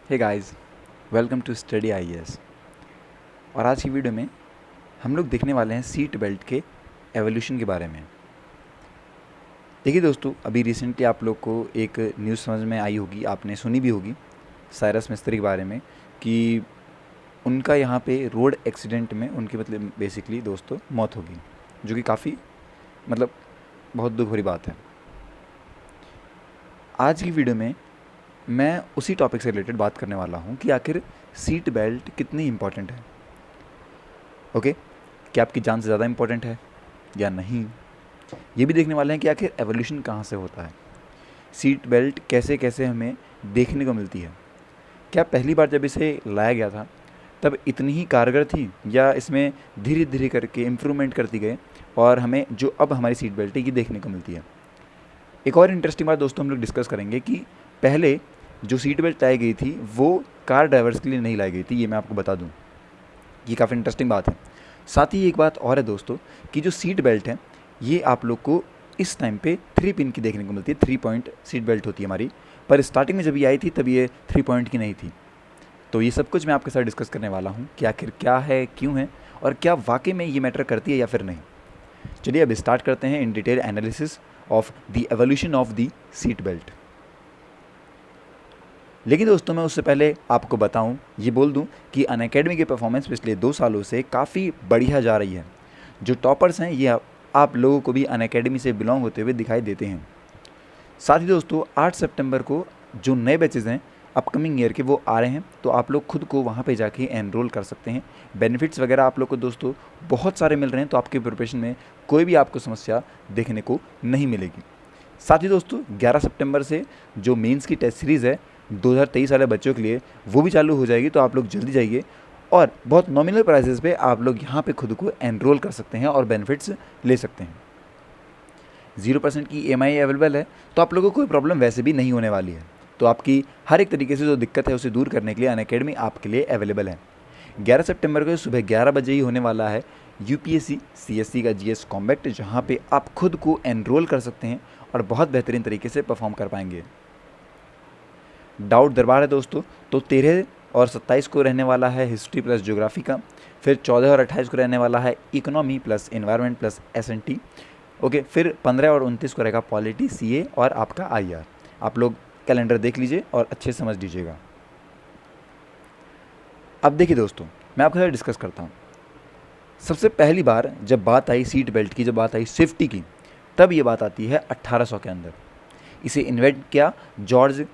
Hey guys, welcome to study IAS. और आज की वीडियो में हम लोग देखने वाले हैं सीट बेल्ट के एवोल्यूशन के बारे में। देखिए दोस्तों, अभी रिसेंटली आप लोग को एक न्यूज़ समझ में आई होगी, आपने सुनी भी होगी साइरस मिस्त्री के बारे में कि उनका यहाँ पे रोड एक्सीडेंट में उनकी मतलब बेसिकली दोस्तों मौत होगी, जो कि काफ़ी मतलब बहुत दुख भरी बात है। आज की वीडियो में मैं उसी टॉपिक से रिलेटेड बात करने वाला हूँ कि आखिर सीट बेल्ट कितनी इम्पॉर्टेंट है। ओके, क्या आपकी जान से ज़्यादा इम्पॉर्टेंट है या नहीं, ये भी देखने वाले हैं कि आखिर एवोल्यूशन कहाँ से होता है, सीट बेल्ट कैसे कैसे हमें देखने को मिलती है। क्या पहली बार जब इसे लाया गया था तब इतनी ही कारगर थी या इसमें धीरे धीरे करके इम्प्रूवमेंट करती गए और हमें जो अब हमारी सीट बेल्ट है ये देखने को मिलती है। एक और इंटरेस्टिंग बात दोस्तों हम लोग डिस्कस करेंगे कि पहले जो सीट बेल्ट लाई गई थी वो कार ड्राइवर्स के लिए नहीं लाई गई थी, ये मैं आपको बता दूं। ये काफ़ी इंटरेस्टिंग बात है। साथ ही एक बात और है दोस्तों कि जो सीट बेल्ट है ये आप लोग को इस टाइम पे 3 पिन की देखने को मिलती है। 3 पॉइंट सीट बेल्ट होती है हमारी, पर स्टार्टिंग में जब ये आई थी तब ये 3 पॉइंट की नहीं थी। तो ये सब कुछ मैं आपके साथ डिस्कस करने वाला हूँ कि आखिर क्या है, क्यों है और क्या वाकई में ये मैटर करती है या फिर नहीं। चलिए अब स्टार्ट करते हैं in detail analysis of the evolution of the seat belt. लेकिन दोस्तों मैं उससे पहले आपको बताऊं, ये बोल दूं कि अनअकैडमी की परफॉर्मेंस पिछले 2 सालों से काफ़ी बढ़िया जा रही है। जो टॉपर्स हैं ये आप लोगों को भी अनअकैडमी से बिलोंग होते हुए दिखाई देते हैं। साथ ही दोस्तों 8 सितंबर को जो नए बैचेज़ हैं अपकमिंग ईयर के वो आ रहे हैं, तो आप लोग खुद को वहाँ पे जाके एनरोल कर सकते हैं। बेनिफिट्स वगैरह आप लोग को दोस्तों बहुत सारे मिल रहे हैं, तो आपके प्रिपरेशन में कोई भी आपको समस्या देखने को नहीं मिलेगी। साथ ही दोस्तों 11 सितंबर से जो मेंस की टेस्ट सीरीज़ है 2023 वाले बच्चों के लिए वो भी चालू हो जाएगी, तो आप लोग जल्दी जाइए और बहुत नॉमिनल प्राइसेस पे आप लोग यहाँ पे खुद को एनरोल कर सकते हैं और बेनिफिट्स ले सकते हैं। 0% की EMI अवेलेबल है, तो आप लोगों को कोई प्रॉब्लम वैसे भी नहीं होने वाली है। तो आपकी हर एक तरीके से जो दिक्कत है उसे दूर करने के लिए अनअकैडमी आपके लिए अवेलेबल है। 11 सितंबर को सुबह 11 बजे ही होने वाला है UPSC CSC का GS कॉम्बैक्ट, जहाँ पे आप खुद को एनरोल कर सकते हैं और बहुत बेहतरीन तरीके से परफॉर्म कर पाएंगे। डाउट दरबार है दोस्तों, तो 13 और 27 को रहने वाला है हिस्ट्री प्लस ज्योग्राफी का, फिर 14 और 28 को रहने वाला है economy plus environment plus SNT। Okay, फिर 15 और 29 को रहेगा पॉलिटी CA और आपका IR। आप लोग कैलेंडर देख लीजिए और अच्छे से समझ लीजिएगा। अब देखिए दोस्तों, मैं आपके साथ डिस्कस करता हूँ। सबसे पहली बार जब बात आई सीट बेल्ट की, जब बात आई सेफ्टी की, तब ये बात आती है 1800 के अंदर। इसे इन्वेंट किया जॉर्ज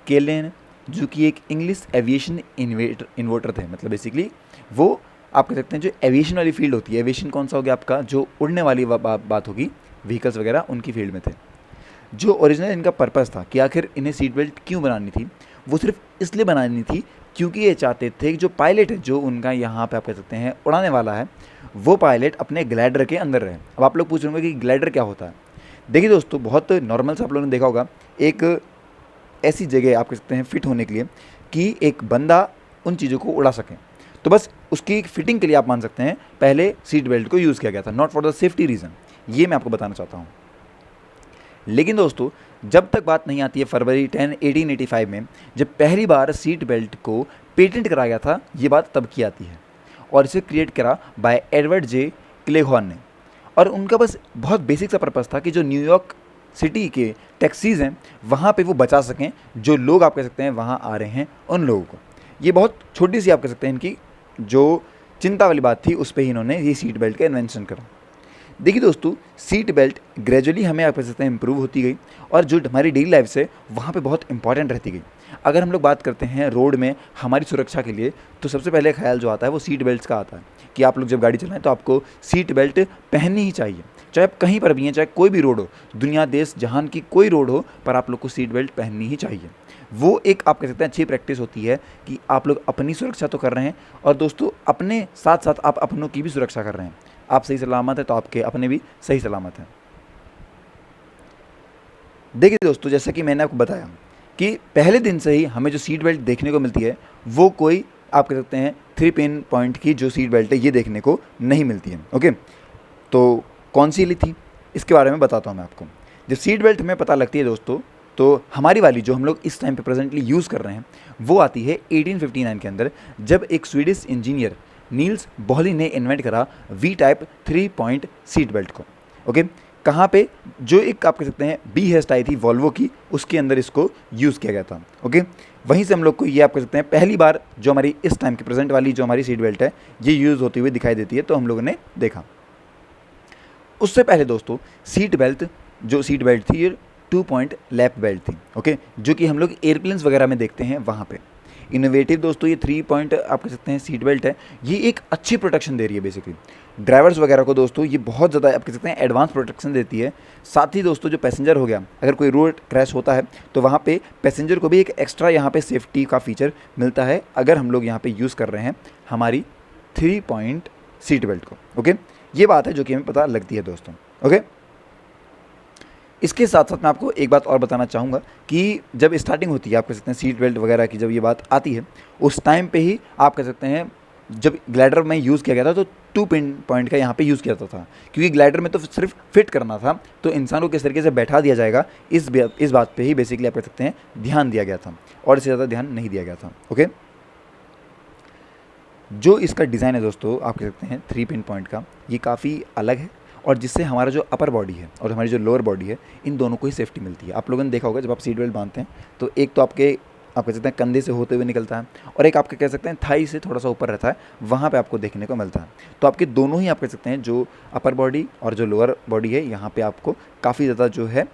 केलेन, जो कि एक इंग्लिश एविएशन इन्वर्टर थे। मतलब बेसिकली वो आप कह सकते हैं जो एविएशन वाली फील्ड होती है, एविएशन कौन सा हो गया आपका, जो उड़ने वाली बात होगी, व्हीकल्स वगैरह, उनकी फील्ड में थे। जो ओरिजिनल इनका पर्पस था कि आखिर इन्हें सीट बेल्ट क्यों बनानी थी, वो सिर्फ इसलिए बनानी थी क्योंकि ये चाहते थे कि जो पायलट है, जो उनका यहाँ पे आप कह सकते हैं उड़ाने वाला है, वो पायलट अपने ग्लाइडर के अंदर रहे। अब आप लोग पूछ रहे होंगे कि ग्लाइडर क्या होता है। देखिए दोस्तों, बहुत नॉर्मल से आप लोगों ने देखा होगा, एक ऐसी जगह आप कह सकते हैं फिट होने के लिए कि एक बंदा उन चीज़ों को उड़ा सके, तो बस उसकी फिटिंग के लिए आप मान सकते हैं पहले सीट बेल्ट को यूज़ किया गया था, not for the safety reason. ये मैं आपको बताना चाहता हूँ। लेकिन दोस्तों जब तक बात नहीं आती है फरवरी 10 1885 में, जब पहली बार सीट बेल्ट को पेटेंट कराया गया था, ये बात तब की आती है। और इसे क्रिएट करा बाय एडवर्ड जे क्लेहॉर्न ने। और उनका बस बहुत बेसिक सा पर्पस था कि जो न्यूयॉर्क सिटी के टैक्सीज़ हैं वहाँ पे वो बचा सकें, जो लोग आप कह सकते हैं वहाँ आ रहे हैं उन लोगों को। ये बहुत छोटी सी आप कह सकते हैं इनकी जो चिंता वाली बात थी, उस पर ही इन्होंने ये सीट बेल्ट का इन्वेंशन करा। देखिए दोस्तों, सीट बेल्ट ग्रेजुअली हमें आप कह सकते हैं इम्प्रूव होती गई और जो हमारी डेली लाइफ से वहाँ पे बहुत इंपॉर्टेंट रहती गई। अगर हम लोग बात करते हैं रोड में हमारी सुरक्षा के लिए, तो सबसे पहले ख्याल जो आता है वो सीट बेल्ट्स का आता है कि आप लोग जब गाड़ी चलाएं तो आपको सीट बेल्ट पहननी ही चाहिए। चाहे आप कहीं पर भी हैं, चाहे कोई भी रोड हो, दुनिया देश जहान की कोई रोड हो, पर आप लोग को सीट बेल्ट पहननी ही चाहिए। वो एक आप कह सकते हैं अच्छी प्रैक्टिस होती है कि आप लोग अपनी सुरक्षा तो कर रहे हैं और दोस्तों अपने साथ साथ आप अपनों की भी सुरक्षा कर रहे हैं। आप सही सलामत है तो आपके अपने भी सही सलामत हैं। देखिए दोस्तों, जैसा कि मैंने आपको बताया कि पहले दिन से ही हमें जो सीट बेल्ट देखने को मिलती है वो कोई आप कह सकते हैं 3 पिन पॉइंट की जो सीट बेल्ट है ये देखने को नहीं मिलती है। ओके, तो कौन सी ली थी इसके बारे में बताता हूँ मैं आपको। जब सीट बेल्ट हमें पता लगती है दोस्तों, तो हमारी वाली जो हम लोग इस टाइम पे प्रेजेंटली यूज़ कर रहे हैं वो आती है 1859 के अंदर, जब एक स्वीडिश इंजीनियर नील्स बॉहली ने इन्वेंट करा V type 3 point seat belt को। ओके, कहाँ पे, जो एक आप कह सकते हैं बी हेस्ट आई थी वॉल्वो की, उसके अंदर इसको यूज़ किया गया था। ओके, वहीं से हम लोग को ये आप कह सकते हैं पहली बार जो हमारी इस टाइम की प्रेजेंट वाली जो हमारी सीट बेल्ट है ये यूज़ होती हुई दिखाई देती है, तो हम लोगों ने देखा। उससे पहले दोस्तों सीट बेल्ट थी ये 2 पॉइंट लैप बेल्ट थी। ओके, जो कि हम लोग एयरप्लेन्स वगैरह में देखते हैं वहाँ पे। इनोवेटिव दोस्तों ये 3 पॉइंट आप कह सकते हैं सीट बेल्ट है, ये एक अच्छी प्रोटेक्शन दे रही है बेसिकली ड्राइवर्स वगैरह को दोस्तों, ये बहुत ज़्यादा आप कह सकते हैं एडवांस प्रोटेक्शन देती है। साथ ही दोस्तों जो पैसेंजर हो गया, अगर कोई रोड क्रैश होता है तो वहाँ पे पैसेंजर को भी एक एक्स्ट्रा यहाँ पे सेफ्टी का फीचर मिलता है अगर हम लोग यहाँ पे यूज़ कर रहे हैं हमारी 3 पॉइंट सीट बेल्ट को। ओके, ये बात है जो कि हमें पता लगती है दोस्तों। ओके, इसके साथ साथ मैं आपको एक बात और बताना चाहूँगा कि जब स्टार्टिंग होती है आप कह सकते हैं सीट बेल्ट वगैरह की, जब ये बात आती है उस टाइम पे ही आप कह सकते हैं जब ग्लाइडर में यूज़ किया गया था तो 2 पिन पॉइंट का यहाँ पे यूज़ किया जाता था, क्योंकि ग्लाइडर में तो सिर्फ फिट करना था, तो इंसान को किस तरीके से बैठा दिया जाएगा इस बात पे ही बेसिकली आप कह सकते हैं ध्यान दिया गया था, और इससे ज़्यादा ध्यान नहीं दिया गया था। ओके, जो इसका डिज़ाइन है दोस्तों आप कह सकते हैं 3 पिन पॉइंट का, ये काफ़ी अलग है, और जिससे हमारा जो अपर बॉडी है और हमारी जो लोअर बॉडी है इन दोनों को ही सेफ्टी मिलती है। आप लोगों ने देखा होगा जब आप सीट बेल्ट बांधते हैं तो एक तो आप कह सकते हैं कंधे से होते हुए निकलता है, और एक आपके कह सकते हैं थाई से थोड़ा सा ऊपर रहता है, वहाँ पे आपको देखने को मिलता है। तो आपके दोनों ही आप कह सकते हैं जो अपर बॉडी और जो लोअर बॉडी है यहाँ पे आपको काफ़ी ज़्यादा जो है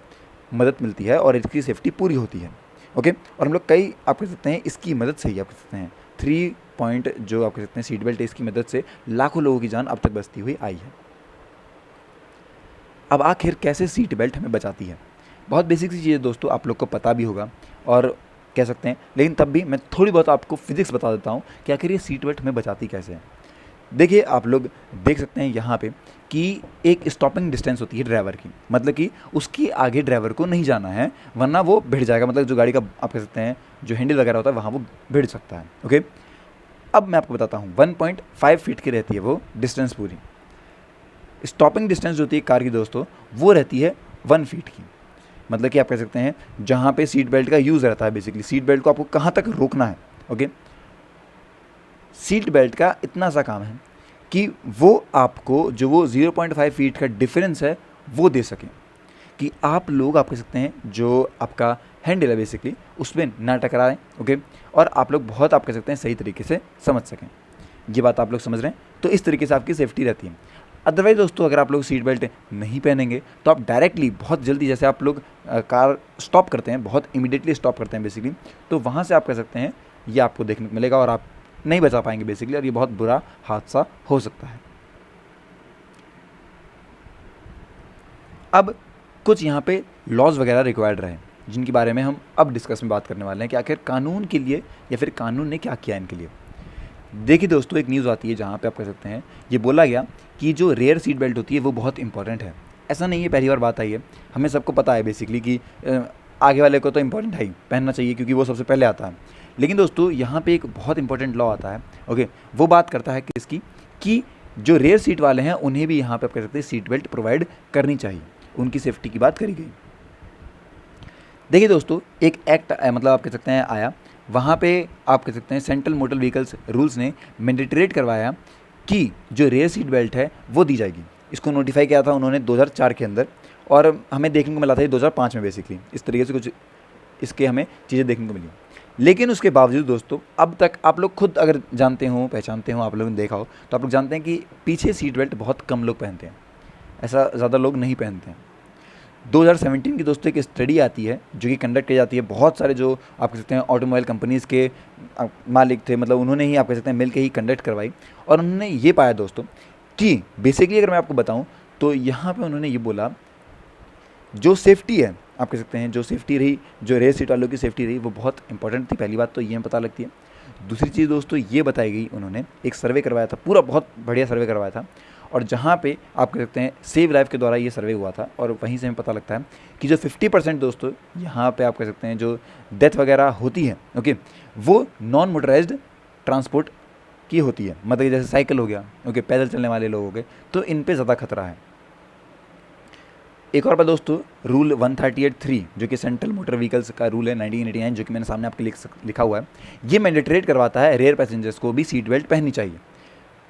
मदद मिलती है और इसकी सेफ्टी पूरी होती है। ओके, और हम लोग कई आप कह सकते हैं इसकी मदद से ही आप कह सकते हैं 3 पॉइंट जो आप कह सकते हैं सीट बेल्ट है इसकी मदद से लाखों लोगों की जान अब तक बचती हुई आई है। अब आखिर कैसे सीट बेल्ट हमें बचाती है, बहुत बेसिक सी चीज़ दोस्तों, आप लोग को पता भी होगा और कह सकते हैं, लेकिन तब भी मैं थोड़ी बहुत आपको फिजिक्स बता देता हूँ कि आखिर ये सीट बेल्ट हमें बचाती कैसे है। देखिए, आप लोग देख सकते हैं यहाँ पे कि एक स्टॉपिंग डिस्टेंस होती है ड्राइवर की, मतलब कि उसके आगे ड्राइवर को नहीं जाना है वरना वो भिड़ जाएगा, मतलब जो गाड़ी का आप कह सकते हैं जो हैंडल वगैरह होता है वहाँ वो भिड़ सकता है। ओके, अब मैं आपको बताता हूँ 1.5 फीट की रहती है वो डिस्टेंस पूरी। स्टॉपिंग डिस्टेंस जो होती है कार की दोस्तों वो रहती है 1 फीट की, मतलब कि आप कह सकते हैं जहाँ पे सीट बेल्ट का यूज़ रहता है, बेसिकली सीट बेल्ट को आपको कहाँ तक रोकना है। ओके, सीट बेल्ट का इतना सा काम है कि वो आपको जो वो 0.5 फीट का डिफरेंस है वो दे सके, कि आप लोग आप कह सकते हैं जो आपका हैंडल है बेसिकली उस पर ना टकराएं। ओके, और आप लोग बहुत आप कह सकते हैं सही तरीके से समझ सकें। ये बात आप लोग समझ रहे हैं, तो इस तरीके से आपकी सेफ्टी रहती है। अदरवाइज दोस्तों अगर आप लोग सीट बेल्ट नहीं पहनेंगे तो आप डायरेक्टली बहुत जल्दी, जैसे आप लोग कार स्टॉप करते हैं, बहुत इमीडिएटली स्टॉप करते हैं बेसिकली, तो वहाँ से आप कह सकते हैं ये आपको देखने को मिलेगा और आप नहीं बचा पाएंगे बेसिकली, और ये बहुत बुरा हादसा हो सकता है। अब कुछ यहाँ पे लॉज वगैरह रिक्वायर्ड रहे जिनके बारे में हम अब डिस्कस में बात करने वाले हैं कि आखिर कानून के लिए या फिर कानून ने क्या किया इनके लिए। देखिए दोस्तों, एक न्यूज़ आती है जहाँ पे आप कह सकते हैं ये बोला गया कि जो रेयर सीट बेल्ट होती है वो बहुत इंपॉर्टेंट है। ऐसा नहीं है पहली बार बात आई है, हमें सबको पता है बेसिकली कि आगे वाले को तो इंपॉर्टेंट है ही, पहनना चाहिए क्योंकि वो सबसे पहले आता है। लेकिन दोस्तों यहाँ पे एक बहुत इंपॉर्टेंट लॉ आता है। ओके, वो बात करता है किसकी, कि जो रेयर सीट वाले हैं उन्हें भी यहाँ पे आप कह सकते हैं सीट बेल्ट प्रोवाइड करनी चाहिए, उनकी सेफ्टी की बात करी गई। देखिए दोस्तों, एक एक्ट मतलब आप कह सकते हैं आया, वहाँ पे आप कह सकते हैं सेंट्रल मोटर व्हीकल्स रूल्स ने मैंडेटरेट करवाया कि जो रेयर सीट बेल्ट है वो दी जाएगी। इसको नोटिफाई किया था उन्होंने 2004 के अंदर, और हमें देखने को मिला था ये 2005 में बेसिकली, इस तरीके से कुछ इसके हमें चीज़ें देखने को मिली। लेकिन उसके बावजूद दोस्तों अब तक आप लोग खुद अगर जानते हो, पहचानते हो, आप लोगों ने देखा हो तो आप लोग जानते हैं कि पीछे सीट बेल्ट बहुत कम लोग पहनते हैं, ऐसा ज़्यादा लोग नहीं पहनते हैं। 2017 की दोस्तों एक स्टडी आती है जो कि कंडक्ट की जाती है, बहुत सारे जो आप कह सकते हैं ऑटोमोबाइल कंपनीज़ के मालिक थे, मतलब उन्होंने ही आप कह सकते हैं मिल के ही कंडक्ट करवाई, और उन्होंने ये पाया दोस्तों कि बेसिकली अगर मैं आपको बताऊं तो यहाँ पे उन्होंने ये बोला जो सेफ्टी है आप कह सकते हैं जो सेफ्टी रही, जो रेयर सीट वालों की सेफ्टी रही वो बहुत इंपॉर्टेंट थी। पहली बात तो ये हमें पता लगती है। दूसरी चीज़ दोस्तों ये बताई गई, उन्होंने एक सर्वे करवाया था, पूरा बहुत बढ़िया सर्वे करवाया था, और जहाँ पे आप कह सकते हैं सेव लाइफ के द्वारा ये सर्वे हुआ था, और वहीं से हमें पता लगता है कि जो 50% दोस्तों यहाँ पे आप कह सकते हैं जो डेथ वगैरह होती है, ओके, वो नॉन मोटराइज्ड ट्रांसपोर्ट की होती है, मतलब जैसे साइकिल हो गया, ओके, पैदल चलने वाले लोग हो गए, तो इन पे ज़्यादा खतरा है। एक और बात दोस्तों, रूल 138(3) जो कि सेंट्रल मोटर व्हीकल्स का रूल है 1989, जो कि मैंने सामने आपके लिखा हुआ है, ये मैंडेटरी करवाता है रेयर पैसेंजर्स को भी सीट बेल्ट पहननी चाहिए।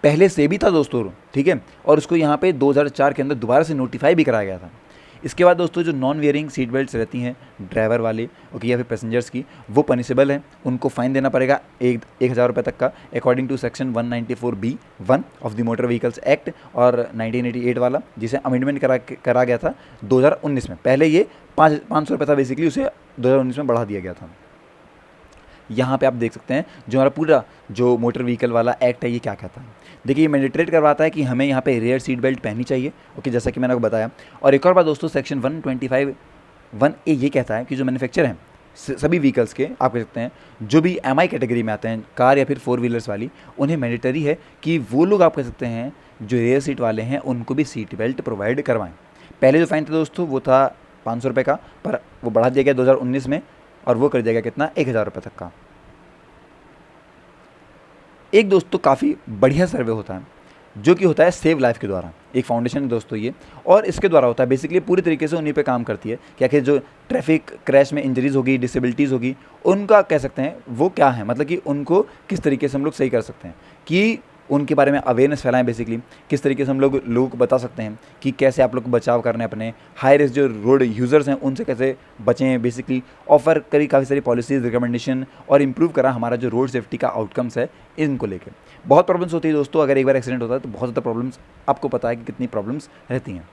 पहले से भी था दोस्तों, ठीक है, और उसको यहाँ पे 2004 के अंदर दोबारा से नोटिफाई भी कराया गया था। इसके बाद दोस्तों जो नॉन वेयरिंग सीट बेल्ट्स रहती हैं ड्राइवर वाले ओके या फिर पैसेंजर्स की, वो पनिशेबल है, उनको फाइन देना पड़ेगा 1,000 रुपये तक का according to section 194(b)(1) of the motor vehicles act और 1988 वाला, जिसे अमेंडमेंट करा गया था 2019 में। पहले ये 500 रुपये था बेसिकली, उसे 2019 में बढ़ा दिया गया था। यहाँ पे आप देख सकते हैं जो हमारा पूरा जो मोटर व्हीकल वाला एक्ट है ये क्या कहता है। देखिए, ये मैंडेटरी करवाता है कि हमें यहाँ पे रेयर सीट बेल्ट पहननी चाहिए ओके, जैसा कि मैंने आपको बताया। और एक और बात दोस्तों, सेक्शन 125(1)(a) ये कहता है कि जो मैन्युफैक्चर हैं सभी व्हीकल्स के, आप कह सकते हैं जो भी MI कैटेगरी में आते हैं, कार या फिर 4 व्हीलर्स वाली, उन्हें मैंडेटरी है कि वो लोग आप कह सकते हैं जो रेयर सीट वाले हैं उनको भी सीट बेल्ट प्रोवाइड करवाएं। पहले जो फाइन था दोस्तों वो था 500 रुपये का, पर वो बढ़ा दिया गया 2019 में, और वो कर दिया गया कितना, 1,000 रुपये तक का। एक दोस्तों काफ़ी बढ़िया सर्वे होता है जो कि होता है सेव लाइफ के द्वारा, एक फाउंडेशन है दोस्तों ये, और इसके द्वारा होता है बेसिकली पूरी तरीके से उन्हीं पे काम करती है कि आखिर जो ट्रैफिक क्रैश में इंजरीज होगी, डिसेबिलिटीज़ होगी, उनका कह सकते हैं वो क्या है, मतलब कि उनको किस तरीके से हम लोग सही कर सकते हैं, कि उनके बारे में अवेयरनेस फैलाएं। बेसिकली किस तरीके से हम लोगों को बता सकते हैं कि कैसे आप लोग को बचाव करना है, अपने हाई रिस्क जो रोड यूज़र्स हैं उनसे कैसे बचें। बेसिकली ऑफर करी काफ़ी सारी पॉलिसीज़, रिकमेंडेशन, और इम्प्रूव करा हमारा जो रोड सेफ्टी का आउटकम्स है इनको लेकर। बहुत प्रॉब्लम्स होती है दोस्तों, अगर एक बार एक्सीडेंट होता है तो बहुत ज़्यादा प्रॉब्लम्स, आपको पता है कि कितनी प्रॉब्लम्स रहती हैं।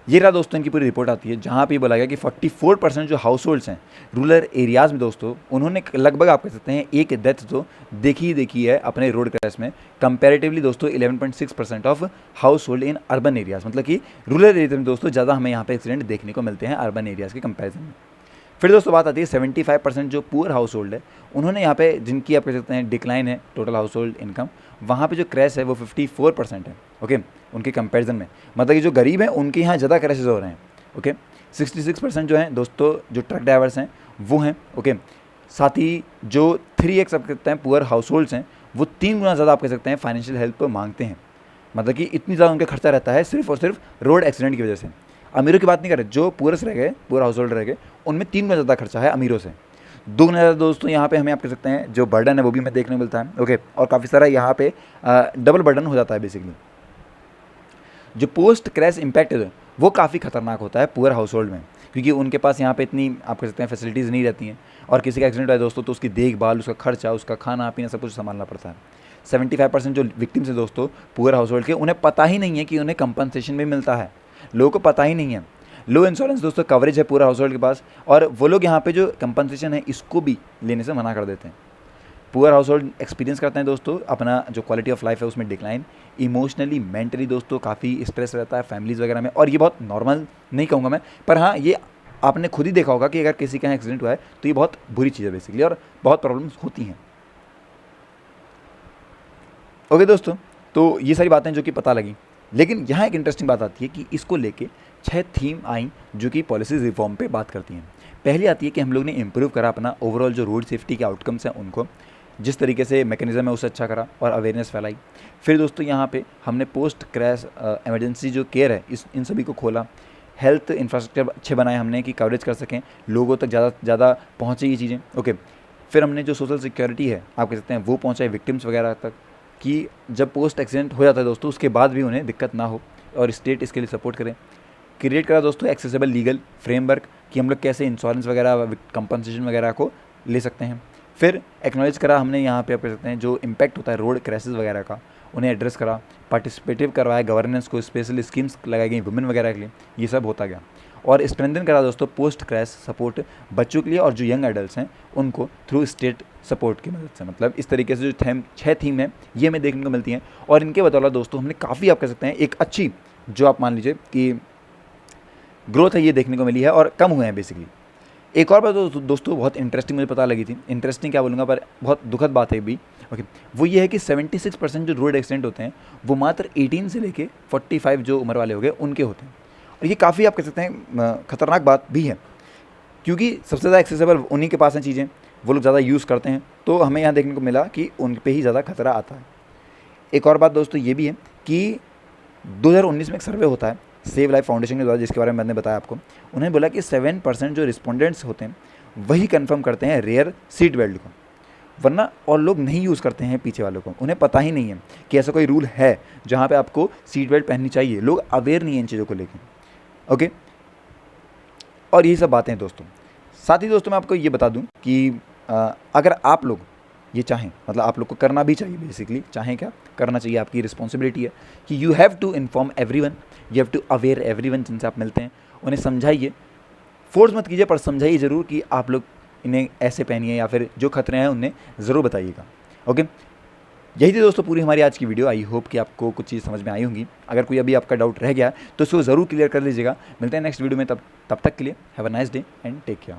ये रहा दोस्तों इनकी पूरी रिपोर्ट आती है, जहाँ पे बोला गया कि 44% जो हाउस होल्ड्स हैं रूरल एरियाज़ में दोस्तों, उन्होंने लगभग आप कह सकते हैं एक डेथ तो देखी है अपने रोड क्रैश में, कंपैरेटिवली दोस्तों 11.6% of house hold in urban areas, मतलब कि रूरल एरियाज में दोस्तों ज़्यादा हमें यहाँ पे एक्सीडेंट देखने को मिलते हैं अर्बन एरियाज़ के कंपेरिजन में। फिर दोस्तों बात आती है 75% जो पुअर हाउस होल्ड है, उन्होंने यहाँ पे जिनकी आप कह सकते हैं डिक्लाइन है टोटल हाउस होल्ड इनकम, वहाँ पे जो क्रैश है वो 54% है ओके, उनके कंपैरिजन में, मतलब कि जो गरीब हैं उनके यहाँ ज़्यादा क्रैशेज हो रहे हैं ओके। 66% जो हैं दोस्तों जो ट्रक ड्राइवर्स हैं वो हैं ओके। साथ ही जो 3x आप कहते हैं पुअर हाउस होल्ड्स हैं, वो 3 गुना ज़्यादा आप कह सकते हैं फाइनेंशियल हेल्प मांगते हैं, मतलब कि इतनी ज़्यादा उनका खर्चा रहता है सिर्फ और सिर्फ रोड एक्सीडेंट की वजह से। अमीरों की बात नहीं कर रहे, जो पुअर्स रह गए, पुअर हाउस होल्ड रह गए, उनमें 3 गुना ज़्यादा खर्चा है अमीरों से। 2 गुना ज़्यादा दोस्तों यहाँ पे हमें आप कह सकते हैं जो बर्डन है वो भी हमें देखने को मिलता है ओके, और काफ़ी सारा यहाँ पे डबल बर्डन हो जाता है। बेसिकली जो पोस्ट क्रैश इम्पैक्ट है वो काफ़ी खतरनाक होता है पुअर हाउस होल्ड में, क्योंकि उनके पास यहाँ पे इतनी आप कह सकते हैं फैसिलिटीज़ नहीं रहती हैं, और किसी का एक्सीडेंट है दोस्तों तो उसकी देखभाल, उसका खर्चा, उसका खाना पीना सब कुछ संभालना पड़ता है। 75% जो विक्टिम्स हैं दोस्तों पुअर हाउस होल्ड के, उन्हें पता ही नहीं है कि उन्हें कंपनसेशन भी मिलता है, लोगों को पता ही नहीं है। लो इंश्योरेंस दोस्तों कवरेज है पूरा हाउस होल्ड के पास, और वो लोग यहाँ पे जो कंपनसेशन है इसको भी लेने से मना कर देते हैं। पुअर हाउस होल्ड एक्सपीरियंस करते हैं दोस्तों अपना जो क्वालिटी ऑफ लाइफ है उसमें डिक्लाइन, इमोशनली मेंटली दोस्तों काफ़ी स्ट्रेस रहता है फैमिलीज़ वगैरह में, और ये बहुत नॉर्मल नहीं कहूँगा मैं, पर हाँ ये आपने खुद ही देखा होगा कि अगर किसी का एक्सीडेंट हुआ है तो ये बहुत बुरी चीज़ है बेसिकली, और बहुत प्रॉब्लम्स होती हैं ओके दोस्तों। तो ये सारी बातें जो कि पता लगी, लेकिन यहाँ एक इंटरेस्टिंग बात आती है कि इसको लेके 6 थीम आई जो कि पॉलिसीज रिफॉर्म पे बात करती हैं। पहली आती है कि हम लोग ने इम्प्रूव करा अपना ओवरऑल जो रोड सेफ्टी के आउटकम्स हैं उनको, जिस तरीके से मैकेनिज्म है उसे अच्छा करा और अवेयरनेस फैलाई। फिर दोस्तों यहाँ पे हमने पोस्ट क्रैश इमरजेंसी जो केयर है इन सभी को खोला, हेल्थ इंफ्रास्ट्रक्चर अच्छे बनाए हमने कि कवरेज कर सकें, लोगों तक ज़्यादा पहुँचे ये चीज़ें ओके। फिर हमने जो सोशल सिक्योरिटी है आप कह सकते हैं वो पहुँचाए विक्टिम्स वगैरह तक, कि जब पोस्ट एक्सीडेंट हो जाता है दोस्तों उसके बाद भी उन्हें दिक्कत ना हो, और स्टेट इसके लिए सपोर्ट करें। क्रिएट करा दोस्तों एक्सेसिबल लीगल फ्रेमवर्क कि हम लोग कैसे इंश्योरेंस वगैरह कंपनसेशन वगैरह को ले सकते हैं। फिर एक्नॉलेज करा हमने यहाँ पे आप कह सकते हैं जो इम्पैक्ट होता है रोड क्रैशेस वगैरह का, उन्हें एड्रेस करा। पार्टिसिपेटिव करवाया गवर्नेंस को, स्पेशल स्कीम्स लगाई गई वुमेन वगैरह के लिए, ये सब होता गया। और स्ट्रेंथन करा दोस्तों पोस्ट क्रैश सपोर्ट बच्चों के लिए और जो यंग एडल्ट्स हैं उनको थ्रू स्टेट सपोर्ट की मदद से। मतलब इस तरीके से जो 6 थीम है ये हमें देखने को मिलती हैं, और इनके बदौलत दोस्तों हमने काफ़ी आप कह सकते हैं एक अच्छी जो आप मान लीजिए कि ग्रोथ है ये देखने को मिली है, और कम हुए हैं बेसिकली। एक और बात दोस्तों बहुत इंटरेस्टिंग मुझे पता लगी थी, इंटरेस्टिंग क्या बोलूँगा पर बहुत दुखद बात है भी ओके, वो ये है कि 76% जो रोड एक्सीडेंट होते हैं वो मात्र 18 से लेके 45 जो उम्र वाले हो गए उनके होते हैं। और ये काफ़ी आप कह सकते हैं ख़तरनाक बात भी है, क्योंकि सबसे ज़्यादा एक्सेसिबल उन्हीं के पास हैं चीज़ें, वो लोग ज़्यादा यूज़ करते हैं, तो हमें यहाँ देखने को मिला कि उन पे ही ज़्यादा खतरा आता है। एक और बात दोस्तों ये भी है कि 2019 में एक सर्वे होता है सेव लाइफ फाउंडेशन के द्वारा, जिसके बारे में मैंने बताया आपको, उन्होंने बोला कि 7% जो रिस्पोंडेंट्स होते हैं वही कंफर्म करते हैं रेयर सीट बेल्ट को, वरना और लोग नहीं यूज़ करते हैं पीछे वालों को। उन्हें पता ही नहीं है कि ऐसा कोई रूल है जहाँ पे आपको सीट बेल्ट पहननी चाहिए। लोग अवेयर नहीं हैं इन चीज़ों को लेकर। ओके, और यही सब बातें हैं दोस्तों। साथ ही दोस्तों मैं आपको ये बता दूं कि अगर आप लोग ये चाहें, मतलब आप लोग को करना भी चाहिए, बेसिकली चाहें क्या करना चाहिए, आपकी रिस्पॉन्सिबिलिटी है कि you have to inform everyone, you have to aware everyone जिनसे आप मिलते हैं। उन्हें समझाइए, फोर्स मत कीजिए, पर समझाइए ज़रूर कि आप लोग इन्हें ऐसे पहनिए, या फिर जो खतरे हैं उन्हें ज़रूर बताइएगा। ओके, यही थी दोस्तों पूरी हमारी आज की वीडियो। आई होप कि आपको कुछ चीज़ समझ में आई होंगी। अगर कोई अभी आपका डाउट रह गया तो उसको ज़रूर क्लियर कर लीजिएगा। मिलते हैं नेक्स्ट वीडियो में, तब तक के लिए have a nice day and take care.